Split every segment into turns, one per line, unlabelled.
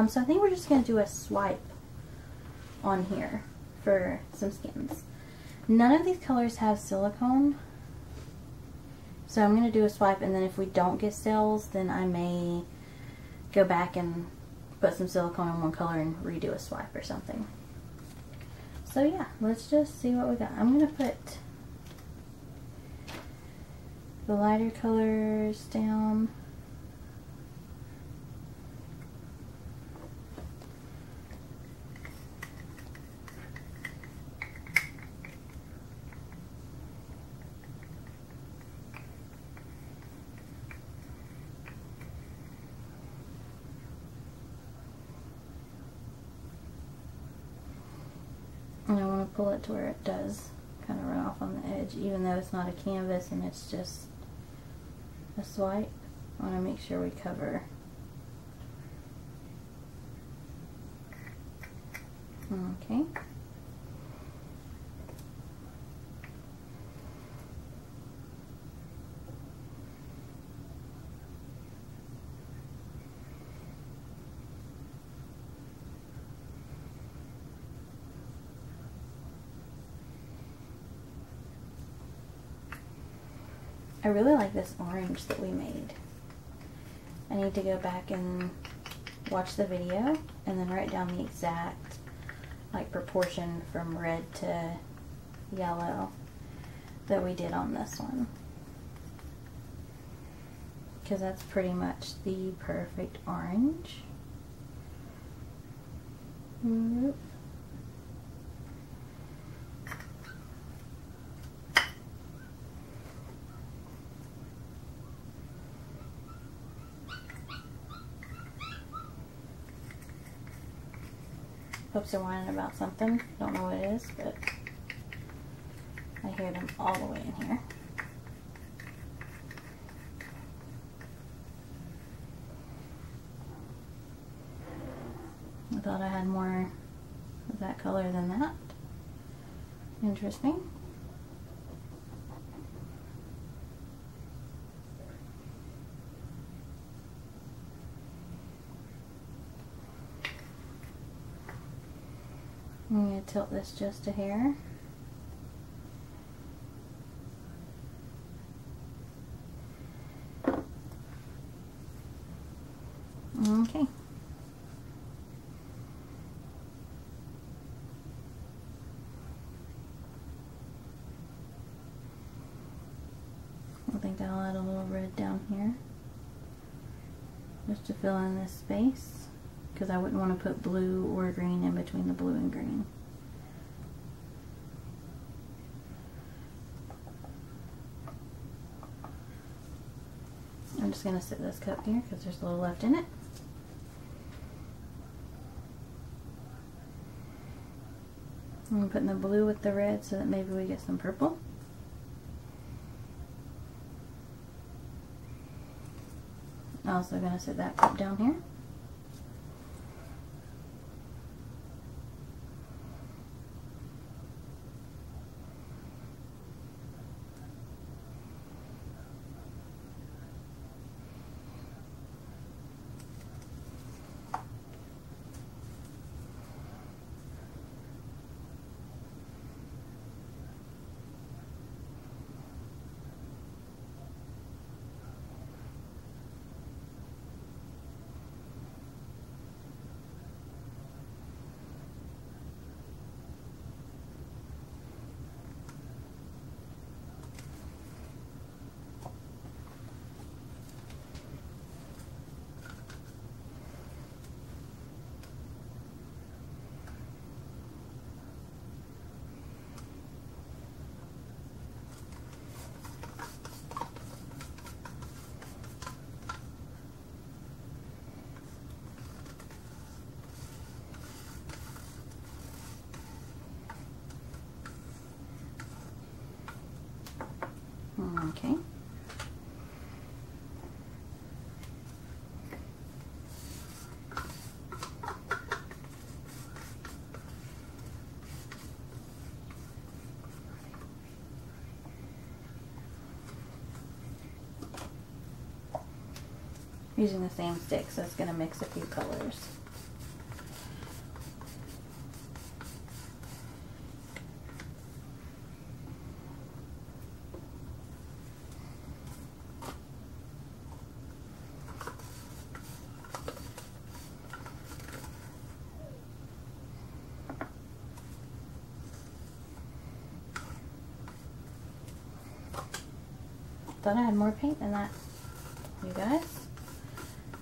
So I think we're just going to do a swipe on here for some skins. None of these colors have silicone, so I'm going to do a swipe, and then if we don't get sales, then I may go back and put some silicone in one color and redo a swipe or something. So yeah, let's just see what we got. I'm going to put the lighter colors down. And I want to pull it to where it does kind of run off on the edge, even though it's not a canvas and it's just a swipe. I want to make sure we cover. Okay. I really like this orange that we made. I need to go back and watch the video and then write down the exact like proportion from red to yellow that we did on this one, because that's pretty much the perfect orange. Whoop. Hopes they're whining about something. Don't know what it is, but I hear them all the way in here. I thought I had more of that color than that. Interesting. I'm going to tilt this just a hair. Okay. I think I'll add a little red down here just to fill in this space, because I wouldn't want to put blue or green in between the blue and green. I'm just going to sit this cup here because there's a little left in it. I'm putting the blue with the red so that maybe we get some purple. Also going to sit that cup down here. Okay. Using the same stick, so it's going to mix a few colors. thought I had more paint than that, you guys.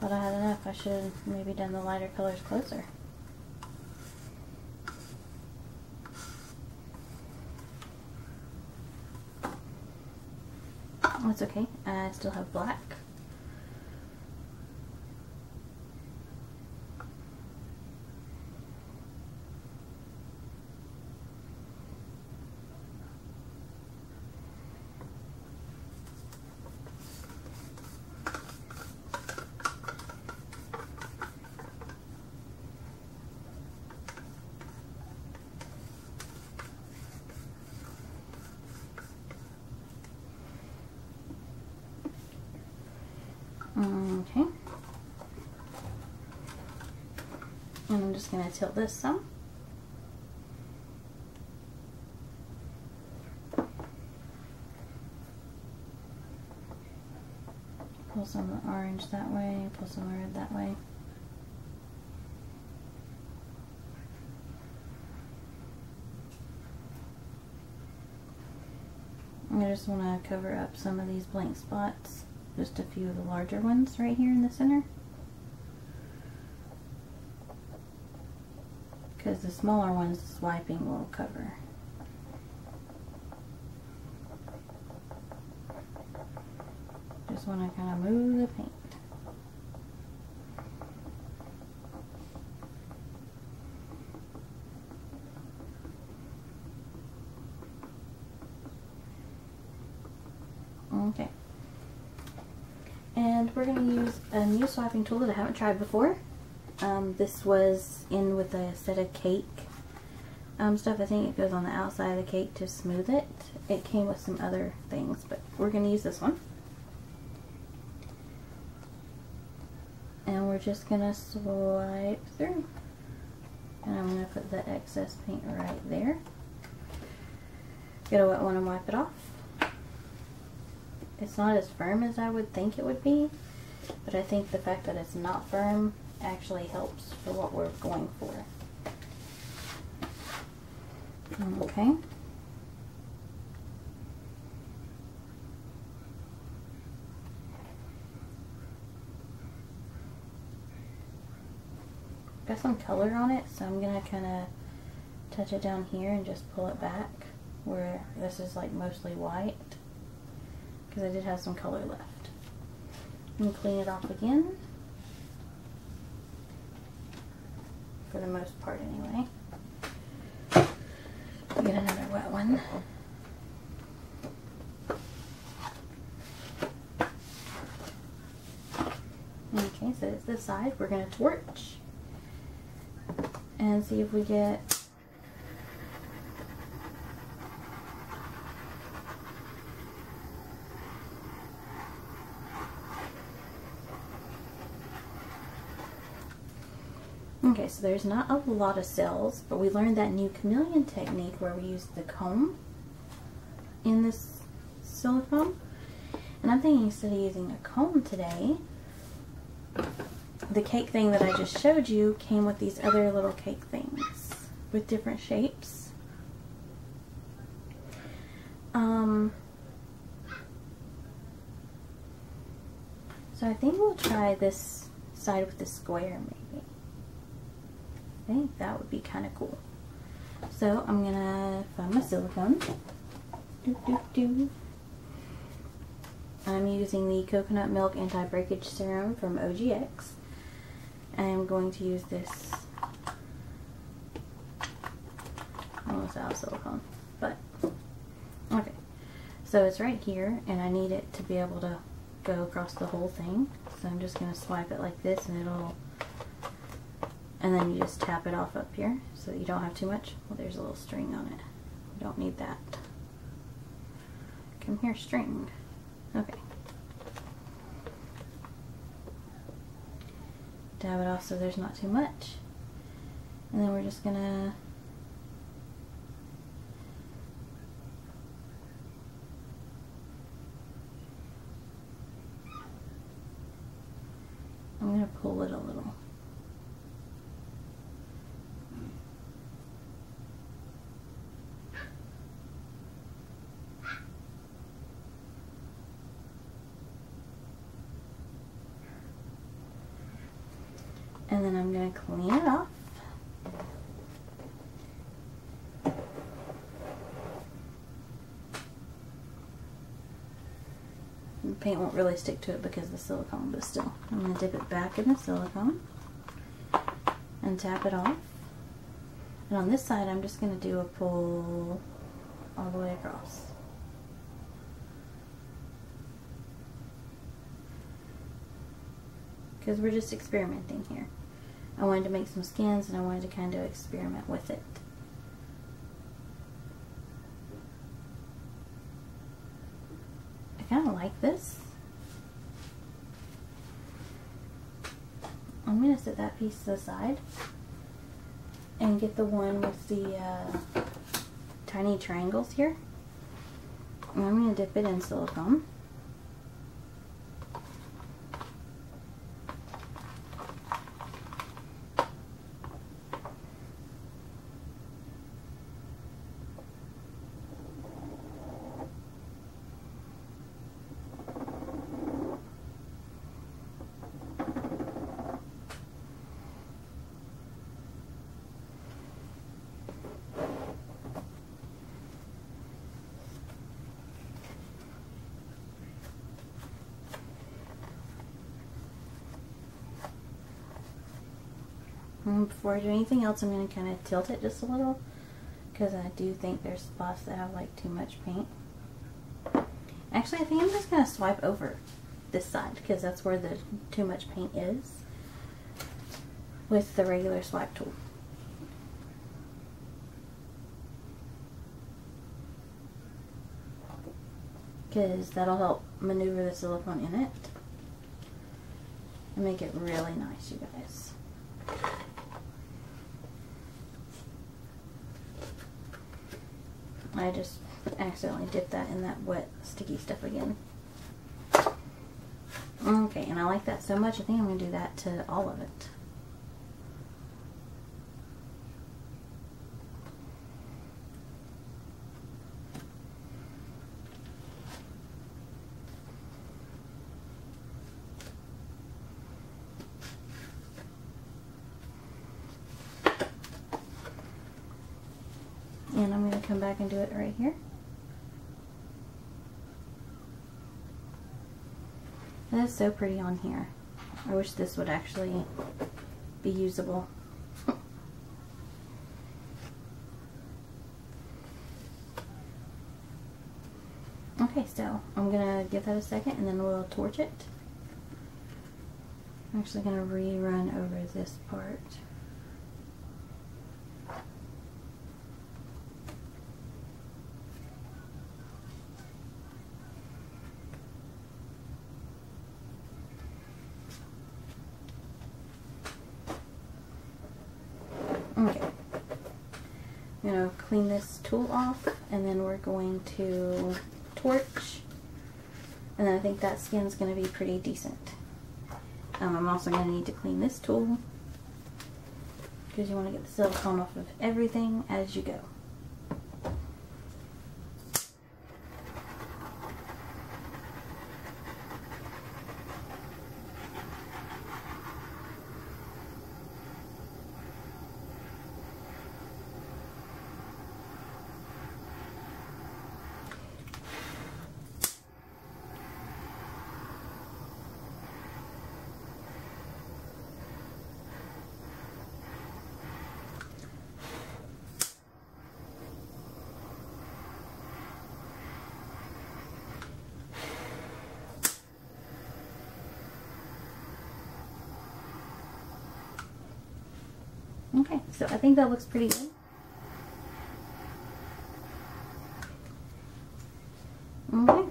Thought I had enough. I should have maybe done the lighter colors closer. That's okay. I still have black. Okay. And I'm just going to tilt this some. Pull some of the orange that way, pull some of the red that way. I just want to cover up some of these blank spots. Just a few of the larger ones right here in the center. Because the smaller ones, swiping will cover. Just want to kind of move the paint. Okay. And we're going to use a new swiping tool that I haven't tried before. This was in with a set of cake stuff. I think it goes on the outside of the cake to smooth it. It came with some other things, but we're going to use this one. And we're just going to swipe through. And I'm going to put the excess paint right there. Get a wet one and wipe it off. It's not as firm as I would think it would be, but I think the fact that it's not firm actually helps for what we're going for. Okay. Got some color on it, so I'm gonna kind of touch it down here and just pull it back where this is like mostly white, because I did have some color left. And clean it off again, for the most part anyway. Get another wet one. Okay, so it's this side. We're going to torch and see if we get okay, so there's not a lot of cells, but we learned that new chameleon technique where we use the comb in this silicone. And I'm thinking instead of using a comb today, the cake thing that I just showed you came with these other little cake things with different shapes. So I think we'll try this side with the square maybe. I think that would be kind of cool. So I'm gonna find my silicone. I'm using the coconut milk anti-breakage serum from OGX. I'm going to use this, almost out of silicone, but okay. So it's right here, and I need it to be able to go across the whole thing. So I'm just gonna swipe it like this, and it'll. And then you just tap it off up here so that you don't have too much. Well, there's a little string on it. You don't need that. Come here, string. Okay. Dab it off so there's not too much. And then we're just gonna pull it a little. And then I'm going to clean it off. The paint won't really stick to it because of the silicone, but still. I'm going to dip it back in the silicone and tap it off. And on this side, I'm just going to do a pull all the way across. Because we're just experimenting here. I wanted to make some skins and I wanted to kind of experiment with it. I kind of like this. I'm going to set that piece to the side and get the one with the tiny triangles here. And I'm going to dip it in silicone. Before I do anything else, I'm going to kind of tilt it just a little because I do think there's spots that have like too much paint. Actually, I think I'm just going to swipe over this side because that's where the too much paint is with the regular swipe tool. Because that'll help maneuver the silicone in it and make it really nice, you guys. I just accidentally dipped that in that wet sticky stuff again. Okay, and I like that so much, I think I'm going to do that to all of it. And I'm going to come back and do it right here. That is so pretty on here. I wish this would actually be usable. Okay, so I'm going to give that a second and then we'll torch it. I'm actually going to rerun over this part. Okay, I'm going to clean this tool off and then we're going to torch, and then I think that skin's going to be pretty decent. I'm also going to need to clean this tool because you want to get the silicone off of everything as you go. Okay, so I think that looks pretty good. Okay.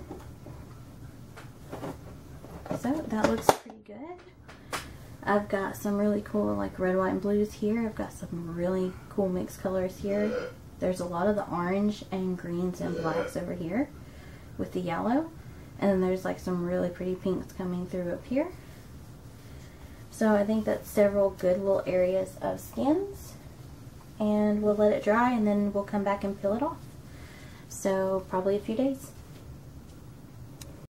So that looks pretty good. I've got some really cool like red, white, and blues here. I've got some really cool mixed colors here. There's a lot of the orange and greens and blacks over here with the yellow. And then there's like some really pretty pinks coming through up here. So I think that's several good little areas of skins, and we'll let it dry and then we'll come back and peel it off. So probably a few days.